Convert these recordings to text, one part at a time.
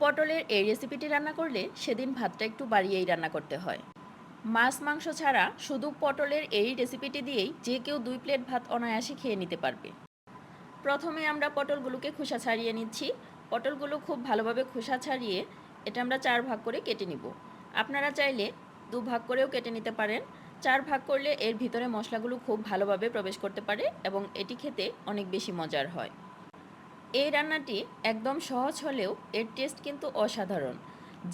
পটলের এই রেসিপিটি রান্না করলে সেদিন ভাতটা একটু বাড়িয়েই রান্না করতে হয়। মাছ মাংস ছাড়া শুধু পটলের এই রেসিপিটি দিয়েই যে কেউ 2 প্লেট ভাত অনায়াসে খেয়ে নিতে পারবে। প্রথমে আমরা পটলগুলোকে খোসা ছাড়িয়ে নিচ্ছি। পটলগুলো খুব ভালোভাবে খোসা ছাড়িয়ে এটা আমরা 4 ভাগ করে কেটে নিব। আপনারা চাইলে 2 ভাগ করেও কেটে নিতে পারেন। 4 ভাগ করলে এর ভিতরে মশলাগুলো খুব ভালোভাবে প্রবেশ করতে পারে এবং এটি খেতে অনেক বেশি মজার হয়। এই রান্নাটি একদম সহজ হলেও এর টেস্ট কিন্তু অসাধারণ।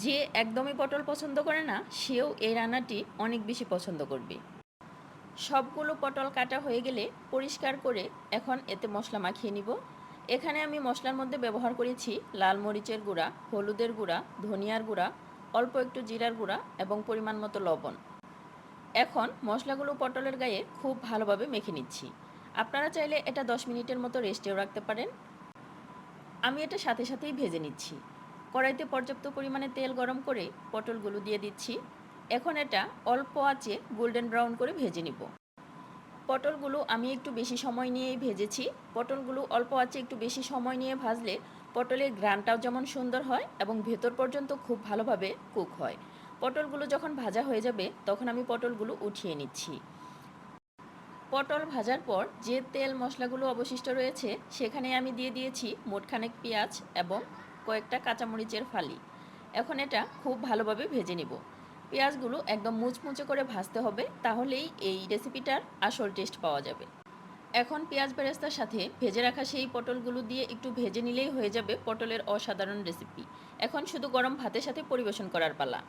যে একদমই পটল পছন্দ করে না সেও এই রান্নাটি অনেক বেশি পছন্দ করবে। সবগুলো পটল কাটা হয়ে গেলে পরিষ্কার করে এখন এতে মশলা মাখিয়ে নিব। এখানে আমি মশলার মধ্যে ব্যবহার করেছি লাল মরিচের গুঁড়া, হলুদের গুঁড়া, ধনিয়ার গুঁড়া, অল্প একটু জিরার গুঁড়া এবং পরিমাণ মতো লবণ। এখন মশলাগুলো পটলের গায়ে খুব ভালোভাবে মেখে নিচ্ছি। আপনারা চাইলে এটা 10 মিনিটের মতো রেস্টেও রাখতে পারেন। আমি এটা সাথে সাথেই ভেজে নিচ্ছি। কড়াইতে পর্যাপ্ত পরিমাণে তেল গরম করে পটলগুলো দিয়ে দিচ্ছি। এখন এটা অল্প আঁচে গোল্ডেন ব্রাউন করে ভেজে নিব। পটলগুলো আমি একটু বেশি সময় নিয়েই ভেজেছি। পটলগুলো অল্প আঁচে একটু বেশি সময় নিয়ে ভাজলে পটলের ঘ্রাণটাও যেমন সুন্দর হয় এবং ভেতর পর্যন্ত খুব ভালোভাবে কুক হয়। পটলগুলো যখন ভাজা হয়ে যাবে তখন আমি পটলগুলো উঠিয়ে নিচ্ছি। পটল ভাজার পর যে তেল মশলাগুলো অবশিষ্ট রয়েছে সেখানে আমি দিয়ে দিয়েছি মোটখানেক পেঁয়াজ এবং কয়েকটা কাঁচামরিচের ফালি। এখন এটা খুব ভালোভাবে ভেজে নিব। পেঁয়াজগুলো একদম মুচমুচে করে ভাজতে হবে, তাহলেই এই রেসিপিটার আসল টেস্ট পাওয়া যাবে। এখন পেঁয়াজ বেরেস্তার সাথে ভেজে রাখা সেই পটলগুলো দিয়ে একটু ভেজে নিলেই হয়ে যাবে পটলের অসাধারণ রেসিপি। এখন শুধু গরম ভাতের সাথে পরিবেশন করার পালা।